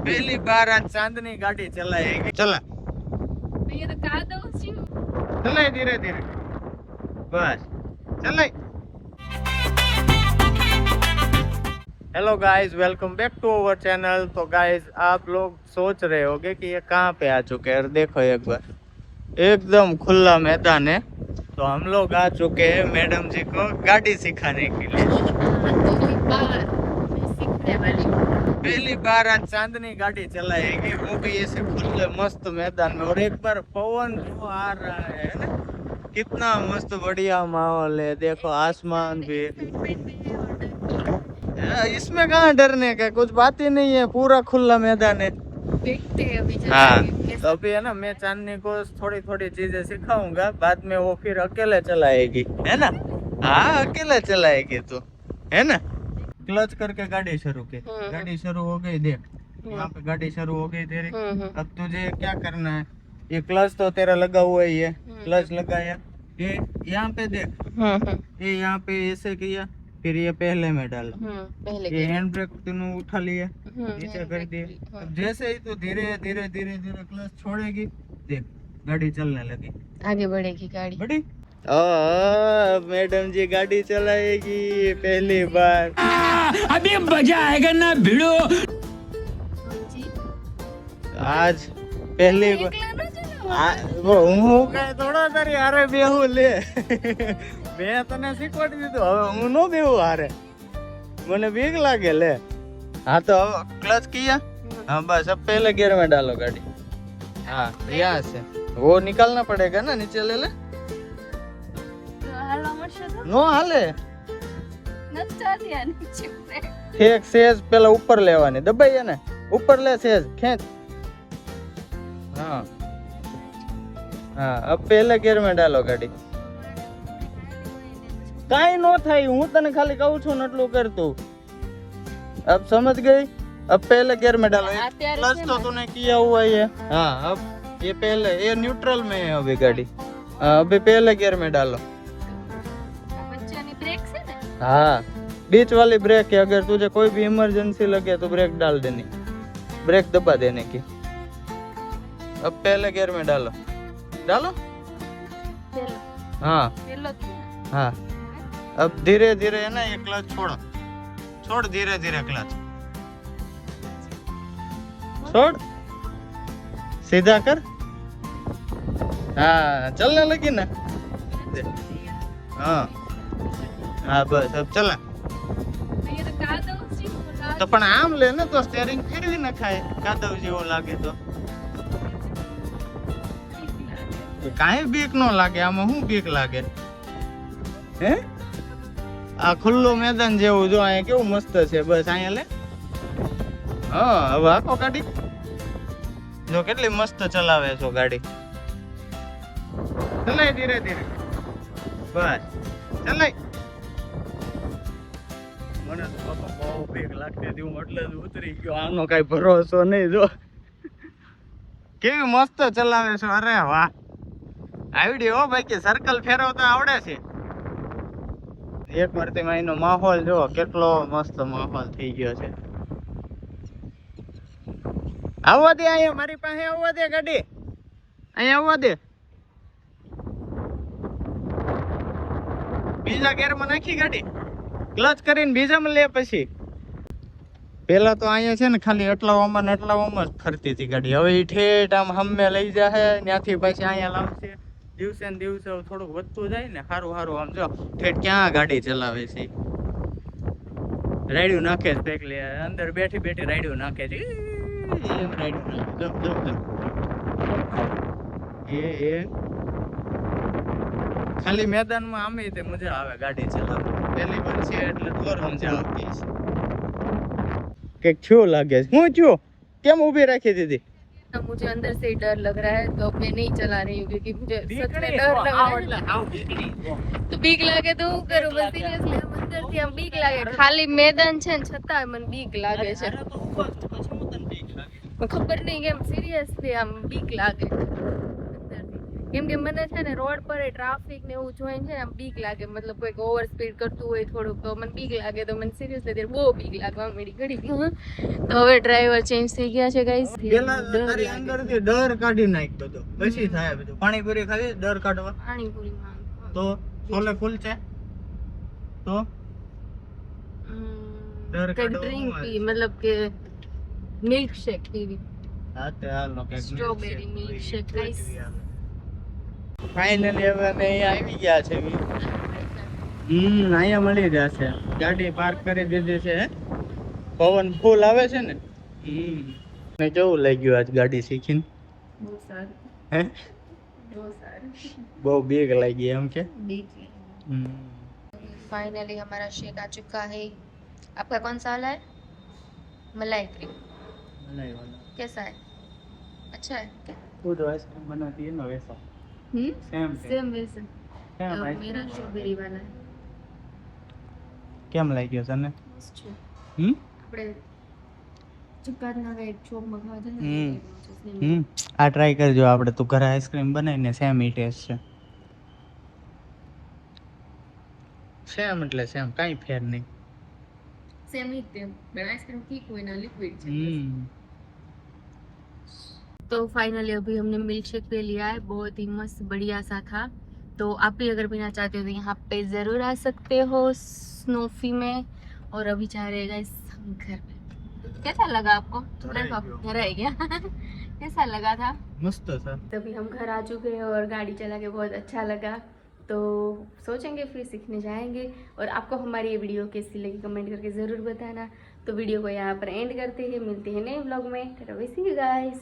पहली बार आज चांदनी गाड़ी चलाएगी। चला ये तो कादव सी चलाए धीरे धीरे बस चलाए। Hello guys, welcome back to our channel. तो गाइस, आप लोग सोच रहे होंगे कि ये कहाँ पे आ चुके हैं। देखो एक बार एकदम खुला मैदान है। तो हम लोग आ चुके हैं मैडम जी को गाड़ी सिखाने के लिए। पहली बार आज चांदनी गाड़ी चलाएगी, वो भी ऐसे खुले मस्त मैदान में। और एक बार पवन जो आ रहा है ना, कितना मस्त बढ़िया माहौल है। देखो आसमान भी, इसमें कहाँ डरने का, कुछ बात ही नहीं है। पूरा खुला मैदान है। देखते हैं अभी। हाँ, तो अभी है ना, मैं चांदनी को थोड़ी थोड़ी चीजें सिखाऊंगा, बाद में वो फिर अकेले चलाएगी, है ना। हाँ, अकेले चलाएगी तो, है ना। क्लच करके गाड़ी शुरू की। गाड़ी शुरू हो गई, देख यहाँ पे गाड़ी शुरू हो गई तेरी। अब तुझे क्या करना है, ये क्लच तो तेरा लगा हुआ ही है, क्लच लगाया, ये यहाँ पे देख, ये यहाँ पे ऐसे किया, फिर ये पहले में डाला, ये हैंड ब्रेक तूने उठा लिया, नीचे कर दिया। अब जैसे ही तू धीरे धीरे धीरे धीरे क्लच छोड़ेगी, देख गाड़ी चलने लगी, आगे बढ़ेगी गाड़ी। बढ़ी। मैडम जी गाड़ी चलाएगी पहली बार। अभी मजा आएगा ना भिड़ो। आज पहली बार वो હું કઈ થોડા તારી હારે બેહું લે મેં તને શીખવાડી દીધું, હવે હું નો બેહું હારે, મને બીક લાગે લે। हाँ तो क्लच किया, हाँ बस अब पहले गियर में डालो गाड़ी। हाँ यहाँ से वो निकालना पड़ेगा ना, नीचे ले ले। नो हाले एक सेज पहला ऊपर लेवानी, दबाइए ने ऊपर ले, सेज खेच। हाँ हाँ, अब पहले गियर में डालो गाड़ी। काई नो थाई, हूँ तने खाली कहूं छू नटलू कर तू। अब समझ गई। अब पहले गियर में डालो, क्लच तो तूने किया हुआ ही है। हाँ, अब ये पहले, ये न्यूट्रल में है अभी गाड़ी। अभी पहले गियर में डालो। हाँ, बीच वाली ब्रेक है, अगर तुझे कोई भी इमरजेंसी लगे तो ब्रेक डाल देनी, ब्रेक दबा देने की। अब पहले गियर में डालो, डालो। हाँ हाँ, अब धीरे धीरे है ना, ये क्लच छोड़ो, छोड़ धीरे धीरे क्लच छोड़, सीधा कर। हाँ, चलने लगी ना। हाँ हाँ बस अब चला। तो पण आम ले ने तो स्टीयरिंग फेरवी न खाए, कादव जेવો लागे तो काई बीक नो लागे, आमा हूँ बीक लागे हे। आ खुल्लो मैदान जेवू जो आया केवू मस्त छे, बस आया ले। हाँ, अब आखो गाड़ी जो કેટલી મસ્ત ચલાવે છો ગાડી। ચલાય ધીરે ધીરે બસ ચલાય। મને તો બાપા બહુ બીક લાગતી હતી, હું એટલે જ ઉતરી ગયો, આનો કઈ ભરોસો નહીં। જો કેવી મસ્ત ચલાવે છે, અરે વાહ। આવડી હો ભાઈ, કે સર્કલ ફેરવતા આવડે છે। એક વાર તમે અહીંનો માહોલ જો, કેટલો મસ્ત માહોલ થઈ ગયો છે। આવવા દે, અહીંયા મારી પાસે આવવા દે ગાડી, અહીંયા આવવા દે। બીજા ગેરમાં નાખી ગાડી, ક્લચ કરીને બીજામાં લે। પછી પેલા તો અહીંયા છે ને ખાલી અટલાવામાં ને અટલાવામાં જ ફરતી હતી ગાડી, હવે એ ઠેઠ આમ હમે લઈ જાય, ત્યાંથી પછી અહીંયા લાવશે। દિવસે ને દિવસે થોડુંક વધતું જાય ને, સારું સારું આમ જો ઠેઠ ક્યાં ગાડી ચલાવે છે। રાયડું નાખે છે, પેક લે અંદર બેઠી બેઠી રાયડું નાખે છે, એમ રાયડું નાખે। એ ખાલી મેદાનમાં આમે તે મજા આવે ગાડી ચલાવવાની, પહેલી વાર છે એટલે તો મજા આવતી છે। કે શું લાગે છે, હું છું કેમ ઊભી રાખી દીધી? मुझे अंदर से डर लग रहा है, तो अब मैं नहीं चला रही हूँ क्योंकि मुझे सच में डर लग रहा है। तो बीक लागे तो હું કરું, બસ સિરિયસલી આમ અંદરથી આમ બીક લાગે। ખાલી મેદાન છે ને છતાં મને બીક લાગે છે, ખબર નહીં કેમ, સિરિયસલી આમ બીક લાગે અંદરથી। કેમ કે મને છે ને રોડ પર ટ્રાફિક ને એવું જોઈને છે ને આમ બીક લાગે, મતલબ કોઈક ઓવર સ્પીડ કરતું હોય થોડુંક તો મને બીક લાગે, તો મને સિરિયસલી ત્યારે બહુ બીક લાગવા મળી ઘડી. તો હવે ડ્રાઈવર ચેન્જ થઈ ગયા છે ગાઈસ. પેલા તારી અંદરથી ડર કાઢી નાખ બધો, પછી થાય બધું. પાણીપુરી ખાવી ડર કાઢવા પાણીપુરી માં તો છોલે કુલચે તો ડર કઈક કાઢવા ડ્રિંક હું પી, મતલબ કે મિલ્ક શેક પીવી, હા તે હાલો કે strawberry milk shake guys. Finally હવે અમે અહીંયા આવી ગયા છે. અહીંયા મળી જશે. ગાડી પાર્ક કરી દીધી છે. પવન ફૂલ આવે છે ને. ને કેવું લાગ્યું આજ ગાડી શીખીને? બહુ સારું, હે બહુ સારું. બહુ બીક લાગી એમ કે? फाइनली हमारा शेक आ चुका है. आपका कौन सा वाला है? मलाई क्रीम. मलाई वाला कैसा है? अच्छा है. वो जो आइसक्रीम बनाती है ना वैसा सेम सेम वैसे. सेम मेरा स्ट्रॉबेरी वाला है. કેમ લાગ્યો તને? મસ્ત છે. આપણે ચુકાદના એક શોપમાં ખાવા જાય ને આ ટ્રાય કરજો. આપણે તું ઘરે આઈસ્ક્રીમ બનાવીને સેમ ઈ ટેસ્ટ છે. સેમ એટલે સેમ, કાંઈ ફેર નહીં. सेम ही थे, बट आइसक्रीम ठीक हुई ना, लिक्विड है. तो फाइनली अभी हमने मिल्क शेक पे लिया है, बहुत ही मस्त बढ़िया सा था. तो आप भी अगर पीना चाहते हो तो यहाँ पे ज़रूर आ सकते हो स्नोफी में. और अभी जा रहे गाइस हम घर पे. कैसा लगा आपको? घर आ गया. कैसा लगा था? मस्त था. तभी हम घर आ चुके हैं और गाड़ी चला के बहुत अच्छा लगा. तो सोचेंगे फिर सीखने जाएंगे. और आपको हमारी ये वीडियो कैसी लगी कमेंट करके ज़रूर बताना. तो वीडियो को यहाँ पर एंड करते हैं, मिलते हैं नए व्लॉग में. सी यू गाइस.